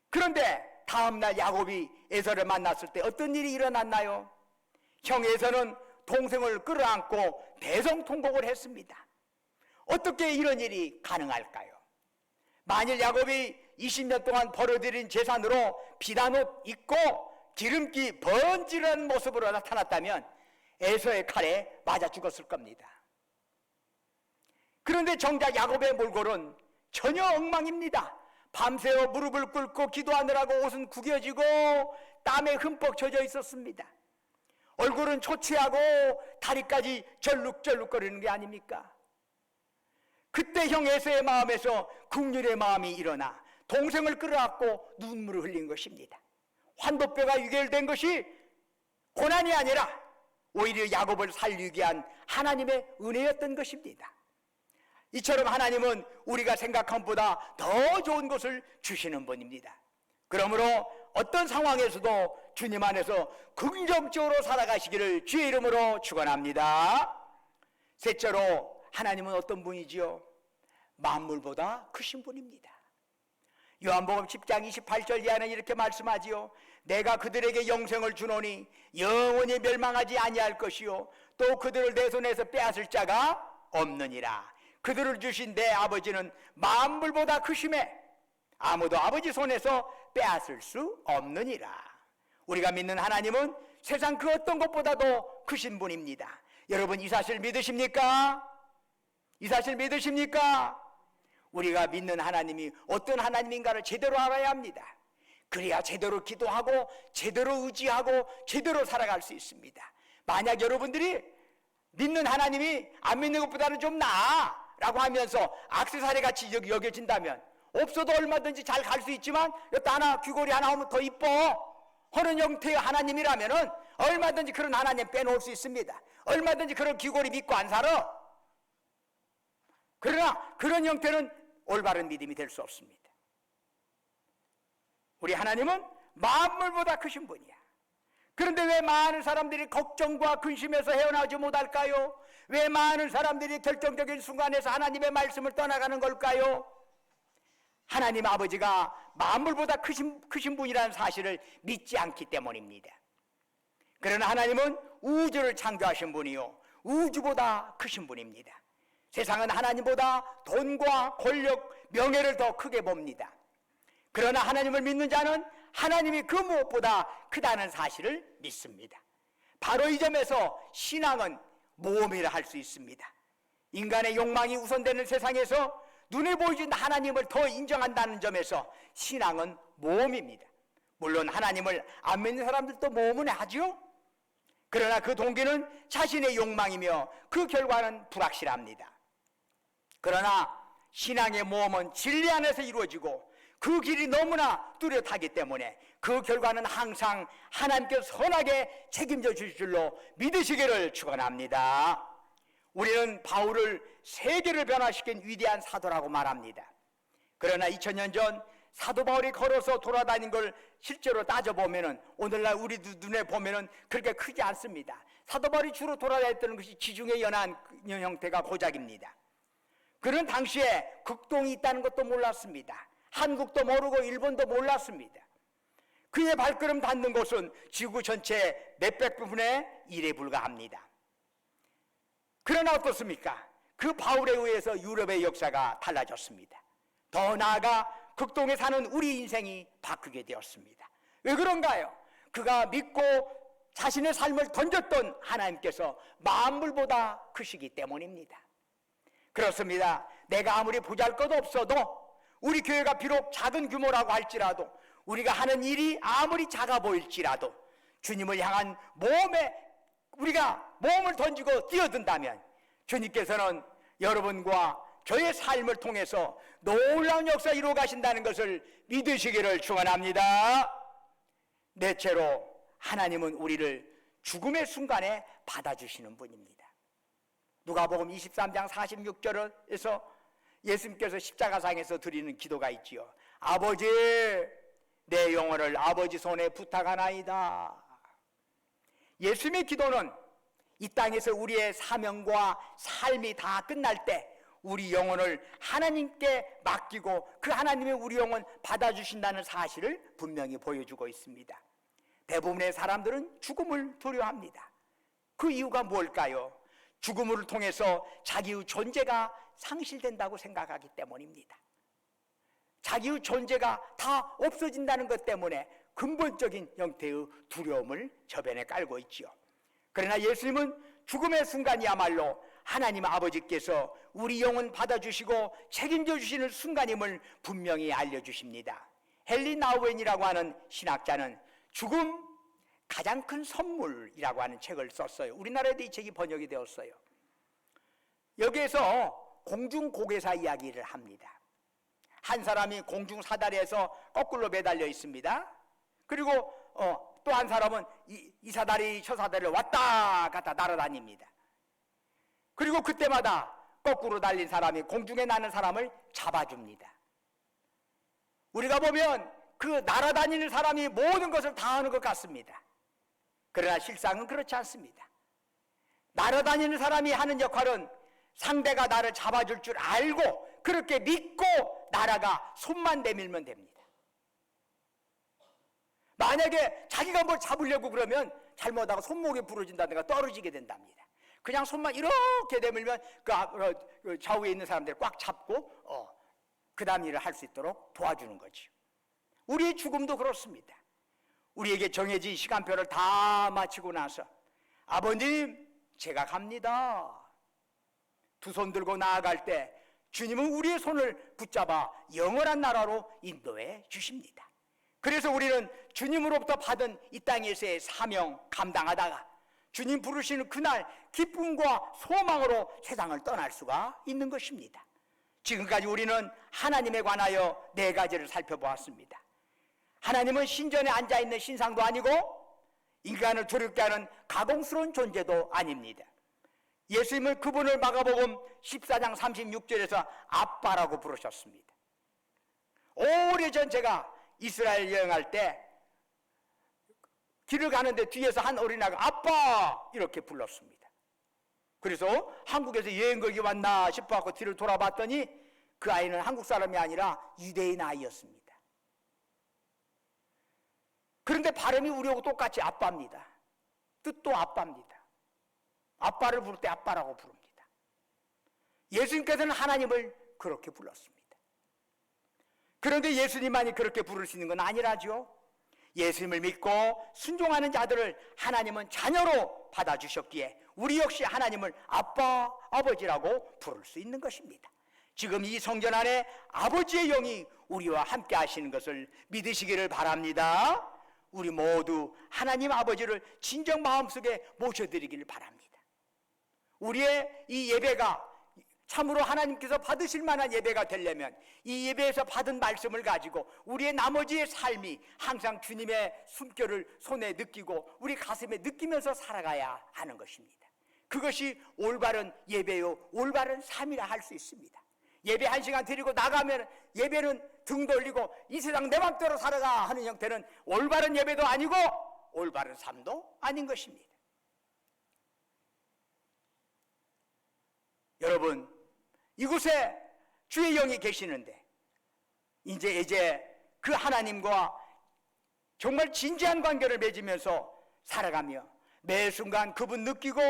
그런데 다음날 야곱이 에서를 만났을 때 어떤 일이 일어났나요? 형 에서는 동생을 끌어안고 대성통곡을 했습니다. 어떻게 이런 일이 가능할까요? 만일 야곱이 20년 동안 벌어들인 재산으로 비단 옷 입고 기름기 번지르는 모습으로 나타났다면 에서의 칼에 맞아 죽었을 겁니다. 그런데 정작 야곱의 몰골은 전혀 엉망입니다. 밤새워 무릎을 꿇고 기도하느라고 옷은 구겨지고 땀에 흠뻑 젖어 있었습니다. 얼굴은 초췌하고 다리까지 절룩절룩거리는 게 아닙니까? 그때 형 에서의 마음에서 긍휼의 마음이 일어나 동생을 끌어안고 눈물을 흘린 것입니다. 환도뼈가 유결된 것이 고난이 아니라 오히려 야곱을 살리기 위한 하나님의 은혜였던 것입니다. 이처럼 하나님은 우리가 생각한 것보다 더 좋은 것을 주시는 분입니다. 그러므로 어떤 상황에서도 주님 안에서 긍정적으로 살아가시기를 주의 이름으로 축원합니다. 셋째로 하나님은 어떤 분이지요? 만물보다 크신 분입니다. 요한복음 10장 28절 이하는 이렇게 말씀하지요. 내가 그들에게 영생을 주노니 영원히 멸망하지 아니할 것이요 또 그들을 내 손에서 빼앗을 자가 없느니라. 그들을 주신 내 아버지는 만물보다 크심에 아무도 아버지 손에서 빼앗을 수 없느니라. 우리가 믿는 하나님은 세상 그 어떤 것보다도 크신 분입니다. 여러분 이 사실 믿으십니까? 이 사실 믿으십니까? 우리가 믿는 하나님이 어떤 하나님인가를 제대로 알아야 합니다. 그래야 제대로 기도하고 제대로 의지하고 제대로 살아갈 수 있습니다. 만약 여러분들이 믿는 하나님이 안 믿는 것보다는 좀 나아 라고 하면서 액세서리 같이 여겨진다면 없어도 얼마든지 잘 갈 수 있지만 또 하나 귀걸이 하나 오면 더 이뻐 하는 형태의 하나님이라면 얼마든지 그런 하나님 빼놓을 수 있습니다. 얼마든지 그런 귀걸이 믿고 안 살아. 그러나 그런 형태는 올바른 믿음이 될 수 없습니다. 우리 하나님은 만물보다 크신 분이야. 그런데 왜 많은 사람들이 걱정과 근심에서 헤어나오지 못할까요? 왜 많은 사람들이 결정적인 순간에서 하나님의 말씀을 떠나가는 걸까요? 하나님 아버지가 만물보다 크신 분이라는 사실을 믿지 않기 때문입니다. 그러나 하나님은 우주를 창조하신 분이요 우주보다 크신 분입니다. 세상은 하나님보다 돈과 권력, 명예를 더 크게 봅니다. 그러나 하나님을 믿는 자는 하나님이 그 무엇보다 크다는 사실을 믿습니다. 바로 이 점에서 신앙은 모험이라 할 수 있습니다. 인간의 욕망이 우선되는 세상에서 눈에 보이는 하나님을 더 인정한다는 점에서 신앙은 모험입니다. 물론 하나님을 안 믿는 사람들도 모험은 하죠. 그러나 그 동기는 자신의 욕망이며 그 결과는 불확실합니다. 그러나 신앙의 모험은 진리 안에서 이루어지고 그 길이 너무나 뚜렷하기 때문에 그 결과는 항상 하나님께서 선하게 책임져 주실 줄로 믿으시기를 축원합니다. 우리는 바울을 세계를 변화시킨 위대한 사도라고 말합니다. 그러나 2000년 전 사도 바울이 걸어서 돌아다닌 걸 실제로 따져보면 오늘날 우리 눈에 보면 그렇게 크지 않습니다. 사도 바울이 주로 돌아다녔던 것이 지중해 연안 형태가 고작입니다. 그는 당시에 극동이 있다는 것도 몰랐습니다. 한국도 모르고 일본도 몰랐습니다. 그의 발걸음 닿는 곳은 지구 전체 몇백 분의 1에 불과합니다. 그러나 어떻습니까? 그 바울에 의해서 유럽의 역사가 달라졌습니다. 더 나아가 극동에 사는 우리 인생이 바뀌게 되었습니다. 왜 그런가요? 그가 믿고 자신의 삶을 던졌던 하나님께서 만물보다 크시기 때문입니다. 그렇습니다. 내가 아무리 보잘것없어도 우리 교회가 비록 작은 규모라고 할지라도 우리가 하는 일이 아무리 작아 보일지라도 주님을 향한 모험에 우리가 모험을 던지고 뛰어든다면 주님께서는 여러분과 저의 삶을 통해서 놀라운 역사 이루어 가신다는 것을 믿으시기를 축원합니다. 넷째로 하나님은 우리를 죽음의 순간에 받아주시는 분입니다. 누가복음 23장 46절에서 예수님께서 십자가상에서 드리는 기도가 있지요. 아버지, 내 영혼을 아버지 손에 부탁하나이다. 예수님의 기도는 이 땅에서 우리의 사명과 삶이 다 끝날 때 우리 영혼을 하나님께 맡기고 그 하나님이 우리 영혼 받아주신다는 사실을 분명히 보여주고 있습니다. 대부분의 사람들은 죽음을 두려워합니다. 그 이유가 뭘까요? 죽음을 통해서 자기의 존재가 상실된다고 생각하기 때문입니다. 자기의 존재가 다 없어진다는 것 때문에 근본적인 형태의 두려움을 저변에 깔고 있지요. 그러나 예수님은 죽음의 순간이야말로 하나님 아버지께서 우리 영혼 받아주시고 책임져 주시는 순간임을 분명히 알려주십니다. 헨리 나우엔이라고 하는 신학자는 죽음 가장 큰 선물이라고 하는 책을 썼어요. 우리나라에도 이 책이 번역이 되었어요. 여기에서 공중고개사 이야기를 합니다. 한 사람이 공중 사다리에서 거꾸로 매달려 있습니다. 그리고 또 한 사람은 이 사다리 저 사다리를 왔다 갔다 날아다닙니다. 그리고 그때마다 거꾸로 달린 사람이 공중에 나는 사람을 잡아줍니다. 우리가 보면 그 날아다니는 사람이 모든 것을 다 하는 것 같습니다. 그러나 실상은 그렇지 않습니다. 날아다니는 사람이 하는 역할은 상대가 나를 잡아줄 줄 알고 그렇게 믿고 나라가 손만 내밀면 됩니다. 만약에 자기가 뭘 잡으려고 그러면 잘못하고 손목이 부러진다든가 떨어지게 된답니다. 그냥 손만 이렇게 내밀면 그 좌우에 있는 사람들 꽉 잡고 그 다음 일을 할 수 있도록 도와주는 거죠. 우리의 죽음도 그렇습니다. 우리에게 정해진 시간표를 다 마치고 나서 아버님 제가 갑니다. 두 손 들고 나아갈 때 주님은 우리의 손을 붙잡아 영원한 나라로 인도해 주십니다. 그래서 우리는 주님으로부터 받은 이 땅에서의 사명 감당하다가 주님 부르시는 그날 기쁨과 소망으로 세상을 떠날 수가 있는 것입니다. 지금까지 우리는 하나님에 관하여 4가지를 살펴보았습니다. 하나님은 신전에 앉아있는 신상도 아니고 인간을 두렵게 하는 가공스러운 존재도 아닙니다. 예수님은 그분을 마가복음 14장 36절에서 아빠라고 부르셨습니다. 오래전 제가 이스라엘 여행할 때 길을 가는데 뒤에서 한 어린아이가 아빠 이렇게 불렀습니다. 그래서 한국에서 여행 거기 왔나 싶어서 뒤를 돌아봤더니 그 아이는 한국 사람이 아니라 유대인 아이였습니다. 그런데 발음이 우리하고 똑같이 아빠입니다. 뜻도 아빠입니다. 아빠를 부를 때 아빠라고 부릅니다. 예수님께서는 하나님을 그렇게 불렀습니다. 그런데 예수님만이 그렇게 부를 수 있는 건 아니라죠. 예수님을 믿고 순종하는 자들을 하나님은 자녀로 받아주셨기에 우리 역시 하나님을 아빠, 아버지라고 부를 수 있는 것입니다. 지금 이 성전 안에 아버지의 영이 우리와 함께 하시는 것을 믿으시기를 바랍니다. 우리 모두 하나님 아버지를 진정 마음속에 모셔드리기를 바랍니다. 우리의 이 예배가 참으로 하나님께서 받으실 만한 예배가 되려면 이 예배에서 받은 말씀을 가지고 우리의 나머지의 삶이 항상 주님의 숨결을 손에 느끼고 우리 가슴에 느끼면서 살아가야 하는 것입니다. 그것이 올바른 예배요 올바른 삶이라 할 수 있습니다. 예배 1시간 드리고 나가면 예배는 등 돌리고 이 세상 내 맘대로 살아가 하는 형태는 올바른 예배도 아니고 올바른 삶도 아닌 것입니다. 여러분, 이곳에 주의 영이 계시는데 이제 그 하나님과 정말 진지한 관계를 맺으면서 살아가며 매 순간 그분 느끼고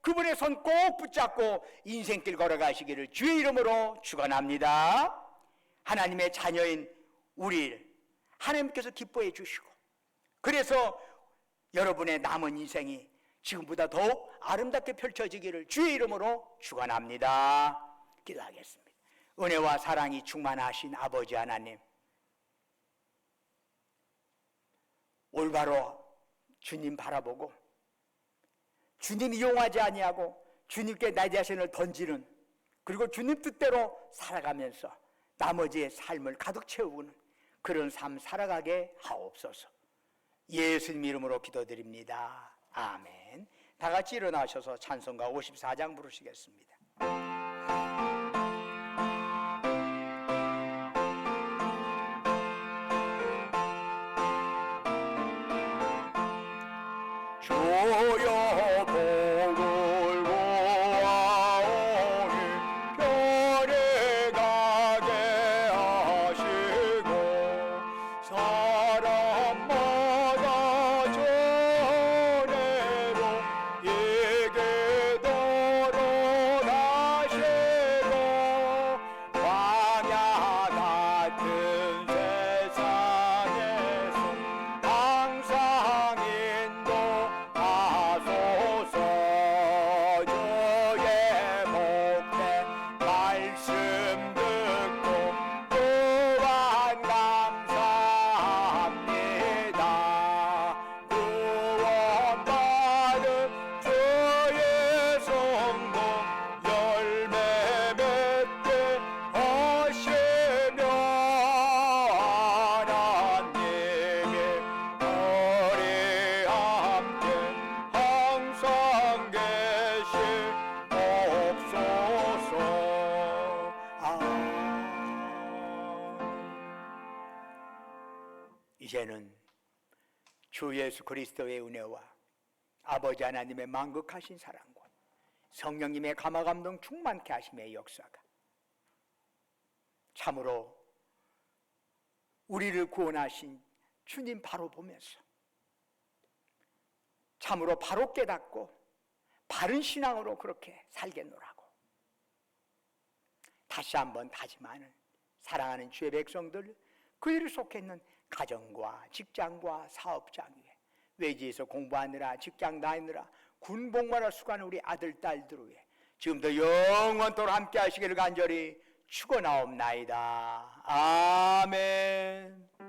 그분의 손 꼭 붙잡고 인생길 걸어가시기를 주의 이름으로 축원합니다. 하나님의 자녀인 우리를 하나님께서 기뻐해 주시고 그래서 여러분의 남은 인생이 지금보다 더욱 아름답게 펼쳐지기를 주의 이름으로 축원합니다. 기도하겠습니다. 은혜와 사랑이 충만하신 아버지 하나님, 올바로 주님 바라보고 주님 이용하지 아니하고 주님께 나 자신을 던지는 그리고 주님 뜻대로 살아가면서 나머지의 삶을 가득 채우는 그런 삶 살아가게 하옵소서. 예수님 이름으로 기도드립니다. 아멘. 다 같이 일어나셔서 찬송가 54장 부르시겠습니다. 주여 복을 구하오니 별에 가게 하시고 사람마다 전에로 이기도록 하시고 광야 같은 세상에서 항상 인도하소서. 주의 복된 말씀 듣고 또한 감사합니다. 구원받은 주의 성도 열매 맺게 하시며 하나님이 우리 함께 항상 계시옵소서. 이제는 주 예수 그리스도의 은혜와 아버지 하나님의 만극하신 사랑과 성령님의 감화감동 충만케 하심의 역사가 참으로 우리를 구원하신 주님 바로 보면서 참으로 바로 깨닫고 바른 신앙으로 그렇게 살겠노라고 다시 한번 다짐하는 사랑하는 주의 백성들, 그 일을 속해 있는 가정과 직장과 사업장 위에 외지에서 공부하느라 직장 다니느라 군복무하러 수고하는 우리 아들 딸들 위해 지금도 영원토록 함께 하시기를 간절히 축원하옵나이다. 아멘.